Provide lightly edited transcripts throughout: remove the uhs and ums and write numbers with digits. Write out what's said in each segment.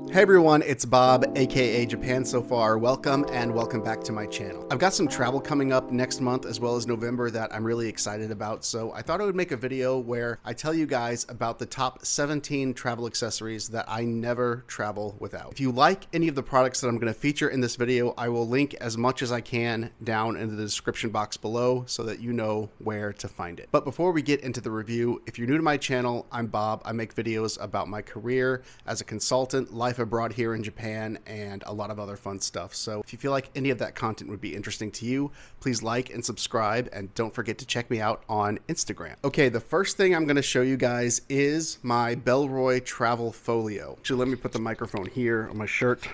Hey everyone, it's Bob, aka Japan So Far. Welcome and welcome back to my channel. I've got some travel coming up next month as well as November that I'm really excited about, so I thought I would make a video where I tell you guys about the top 17 travel accessories that I never travel without. If you like any of the products that I'm going to feature in this video, I will link as much as I can down in the description box below so that you know where to find it. But before we get into the review, if you're new to my channel, I'm Bob. I make videos about my career as a consultant, life abroad here in Japan, and a lot of other fun stuff. So if you feel like any of that content would be interesting to you, please like and subscribe, and don't forget to check me out on Instagram. Okay, the first thing I'm going to show you guys is my Bellroy travel folio. Actually, let me put the microphone here on my shirt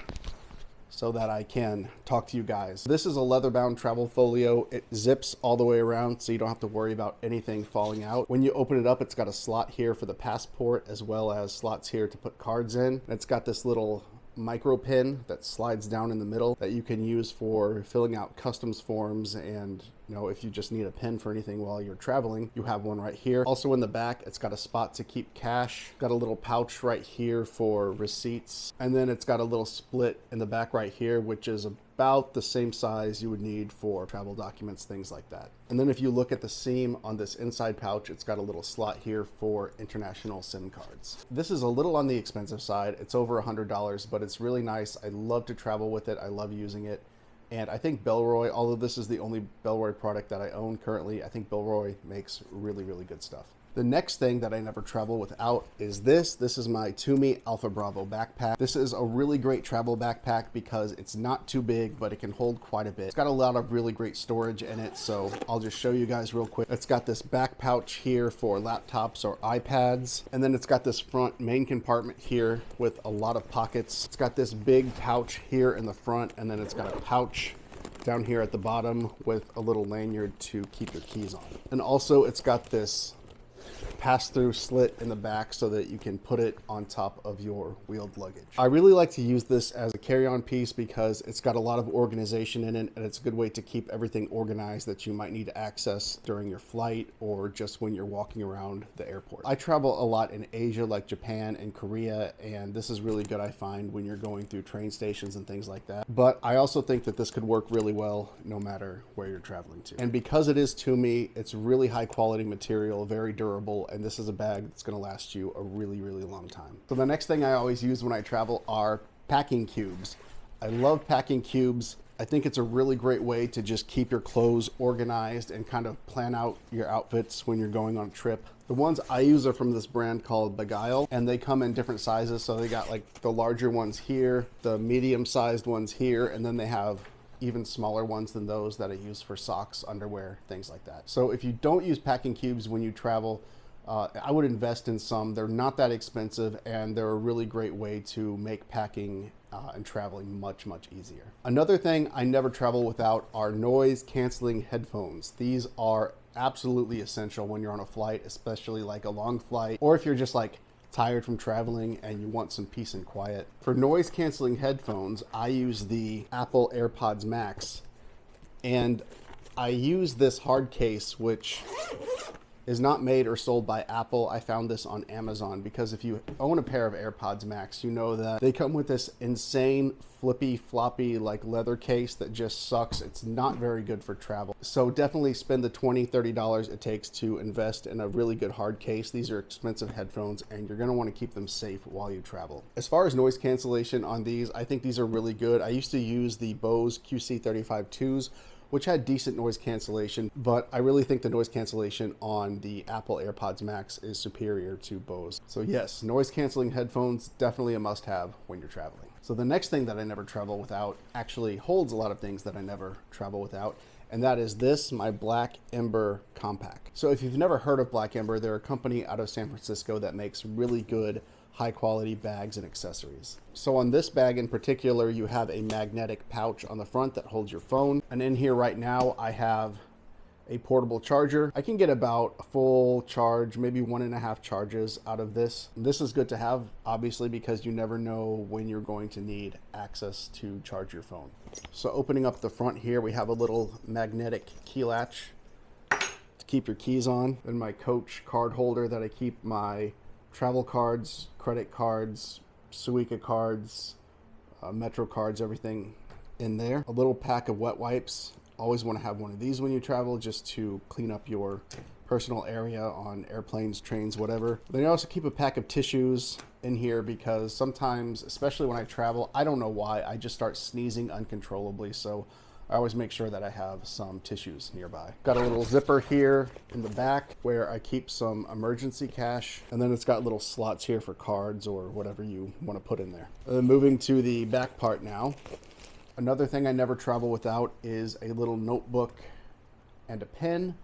so that I can talk to you guys. This is a leather-bound travel folio. It zips all the way around so you don't have to worry about anything falling out. When you open it up, it's got a slot here for the passport as well as slots here to put cards in. It's got this little micro pin that slides down in the middle that you can use for filling out customs forms, and if you just need a pen for anything while you're traveling, you have one right here. Also in the back, it's got a spot to keep cash. Got a little pouch right here for receipts, and then it's got a little split in the back right here, which is about the same size you would need for travel documents, things like that. And then if you look at the seam on this inside pouch, it's got a little slot here for international SIM cards. This is a little on the expensive side. It's over $100, but it's really nice. I love to travel with it. I love using it. And I think Bellroy, although this is the only Bellroy product that I own currently, I think Bellroy makes really, really good stuff. The next thing that I never travel without is this. This is my Tumi Alpha Bravo backpack. This is a really great travel backpack because it's not too big, but it can hold quite a bit. It's got a lot of really great storage in it, so I'll just show you guys real quick. It's got this back pouch here for laptops or iPads, and then it's got this front main compartment here with a lot of pockets. It's got this big pouch here in the front, and then it's got a pouch down here at the bottom with a little lanyard to keep your keys on. And also it's got this pass-through slit in the back so that you can put it on top of your wheeled luggage. I really like to use this as a carry-on piece because it's got a lot of organization in it, and it's a good way to keep everything organized that you might need to access during your flight or just when you're walking around the airport. I travel a lot in Asia, like Japan and Korea, and this is really good, I find, when you're going through train stations and things like that. But I also think that this could work really well no matter where you're traveling to. And because it is Tumi, it's really high quality material, very durable, and this is a bag that's going to last you a really, really long time. So the next thing I always use when I travel are packing cubes. I love packing cubes. I think it's a really great way to just keep your clothes organized and kind of plan out your outfits when you're going on a trip. The ones I use are from this brand called Beguile, and they come in different sizes. So they got like the larger ones here, the medium-sized ones here, and then they have even smaller ones than those that I use for socks, underwear, things like that. So if you don't use packing cubes when you travel, I would invest in some. They're not that expensive, and they're a really great way to make packing and traveling much, much easier. Another thing I never travel without are noise canceling headphones. These are absolutely essential when you're on a flight, especially like a long flight, or if you're just like tired from traveling and you want some peace and quiet. For noise canceling headphones, I use the Apple AirPods Max, and I use this hard case, which is not made or sold by Apple. I found this on Amazon because if you own a pair of AirPods Max, you know that they come with this insane flippy floppy like leather case that just sucks. It's not very good for travel. So definitely spend the $20, $30 it takes to invest in a really good hard case. These are expensive headphones, and you're gonna wanna keep them safe while you travel. As far as noise cancellation on these, I think these are really good. I used to use the Bose QC35-2s, which had decent noise cancellation, but I really think the noise cancellation on the Apple AirPods Max is superior to Bose. So yes, noise canceling headphones, definitely a must-have when you're traveling. So the next thing that I never travel without actually holds a lot of things that I never travel without, and that is this, my Black Ember Compact. So if you've never heard of Black Ember, they're a company out of San Francisco that makes really good high quality bags and accessories. So on this bag in particular, you have a magnetic pouch on the front that holds your phone. And in here right now, I have a portable charger. I can get about a full charge, maybe 1.5 charges out of this. This is good to have, obviously, because you never know when you're going to need access to charge your phone. So opening up the front here, we have a little magnetic key latch to keep your keys on. And my Coach card holder that I keep my travel cards, credit cards, Suica cards, Metro cards, everything in there. A little pack of wet wipes. Always want to have one of these when you travel, just to clean up your personal area on airplanes, trains, whatever. Then I also keep a pack of tissues in here because sometimes, especially when I travel, I don't know why, I just start sneezing uncontrollably. So I always make sure that I have some tissues nearby. Got a little zipper here in the back where I keep some emergency cash. And then it's got little slots here for cards or whatever you want to put in there. And then moving to the back part now. Another thing I never travel without is a little notebook and a pen,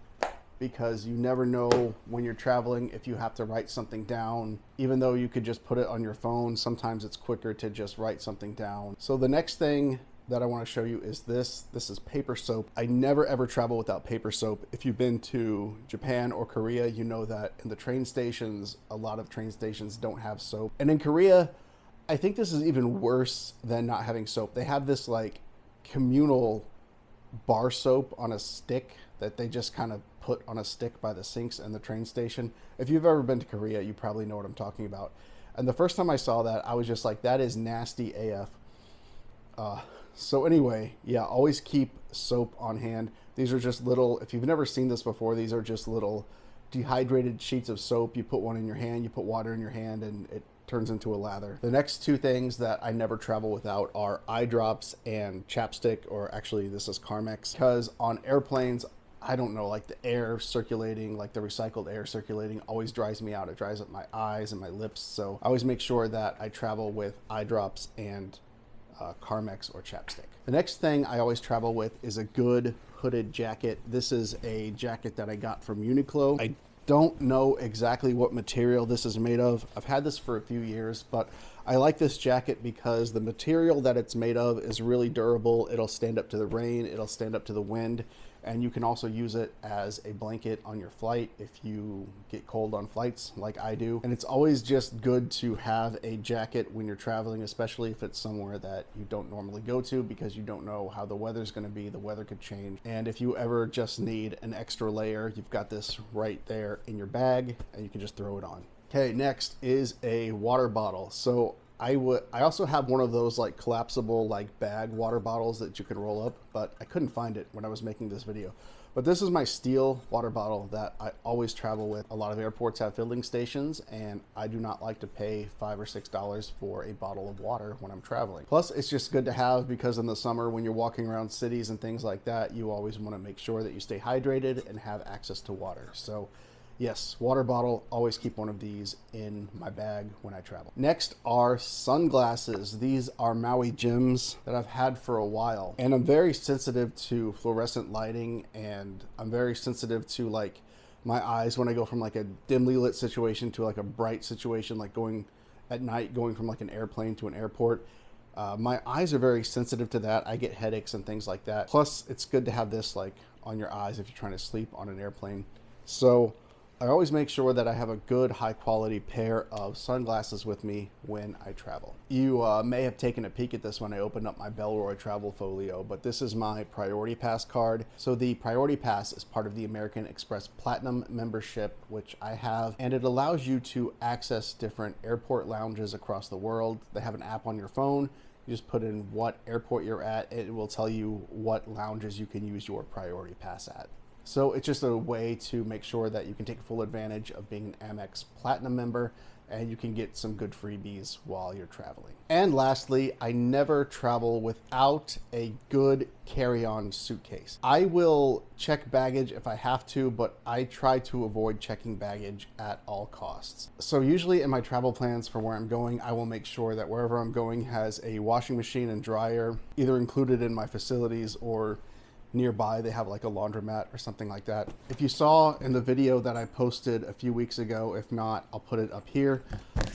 because you never know when you're traveling if you have to write something down. Even though you could just put it on your phone, sometimes it's quicker to just write something down. So the next thing that I want to show you is this. This is paper soap. I never ever travel without paper soap. If you've been to Japan or Korea, you know that in the train stations, a lot of train stations don't have soap. And in Korea, I think this is even worse than not having soap. They have this like communal bar soap on a stick that they just kind of put on a stick by the sinks in the train station. If you've ever been to Korea, you probably know what I'm talking about. And the first time I saw that, I was just like, that is nasty AF. So anyway, yeah, always keep soap on hand. These are just little, if you've never seen this before, these are just little dehydrated sheets of soap. You put one in your hand, you put water in your hand, and it turns into a lather. The next two things that I never travel without are eye drops and chapstick, or actually this is Carmex, because on airplanes, I don't know, like the air circulating, like the recycled air circulating always dries me out. It dries up my eyes and my lips. So I always make sure that I travel with eye drops and Carmex or chapstick. The next thing I always travel with is a good hooded jacket. This is a jacket that I got from Uniqlo. I don't know exactly what material this is made of. I've had this for a few years, but I like this jacket because the material that it's made of is really durable. It'll stand up to the rain, it'll stand up to the wind, and you can also use it as a blanket on your flight if you get cold on flights like I do. And it's always just good to have a jacket when you're traveling, especially if it's somewhere that you don't normally go to, because you don't know how the weather's going to be. The weather could change. And if you ever just need an extra layer, you've got this right there in your bag and you can just throw it on. Okay, next is a water bottle. So I also have one of those like collapsible like bag water bottles that you can roll up, but I couldn't find it when I was making this video. But this is my steel water bottle that I always travel with. A lot of airports have filling stations, and I do not like to pay $5 or $6 for a bottle of water when I'm traveling. Plus, it's just good to have because in the summer when you're walking around cities and things like that, you always want to make sure that you stay hydrated and have access to water. So yes, water bottle, always keep one of these in my bag when I travel. Next are sunglasses. These are Maui Jims that I've had for a while. And I'm very sensitive to fluorescent lighting, and I'm very sensitive to like my eyes when I go from like a dimly lit situation to like a bright situation, like going at night, going from like an airplane to an airport. My eyes are very sensitive to that. I get headaches and things like that. Plus, it's good to have this like on your eyes if you're trying to sleep on an airplane. So I always make sure that I have a good high quality pair of sunglasses with me when I travel. You may have taken a peek at this when I opened up my Bellroy travel folio, but this is my Priority Pass card. So the Priority Pass is part of the American Express Platinum membership, which I have, and it allows you to access different airport lounges across the world. They have an app on your phone. You just put in what airport you're at. It will tell you what lounges you can use your Priority Pass at. So it's just a way to make sure that you can take full advantage of being an Amex Platinum member, and you can get some good freebies while you're traveling. And lastly, I never travel without a good carry-on suitcase. I will check baggage if I have to, but I try to avoid checking baggage at all costs. So usually in my travel plans for where I'm going, I will make sure that wherever I'm going has a washing machine and dryer, either included in my facilities or nearby. They have like a laundromat or something like that. If you saw in the video that I posted a few weeks ago, if not, I'll put it up here.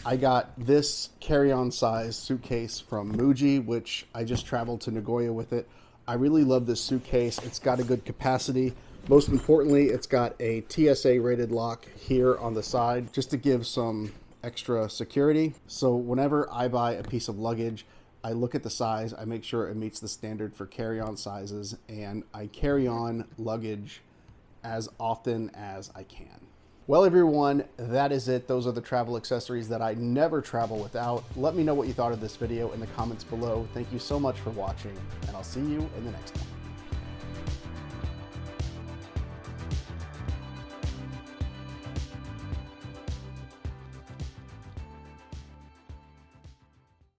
I got this carry-on size suitcase from Muji, which I just traveled to Nagoya with it. I really love this suitcase. It's got a good capacity. Most importantly, it's got a TSA rated lock here on the side just to give some extra security. So whenever I buy a piece of luggage, I look at the size, I make sure it meets the standard for carry-on sizes, and I carry on luggage as often as I can. Well, everyone, that is it. Those are the travel accessories that I never travel without. Let me know what you thought of this video in the comments below. Thank you so much for watching, and I'll see you in the next one.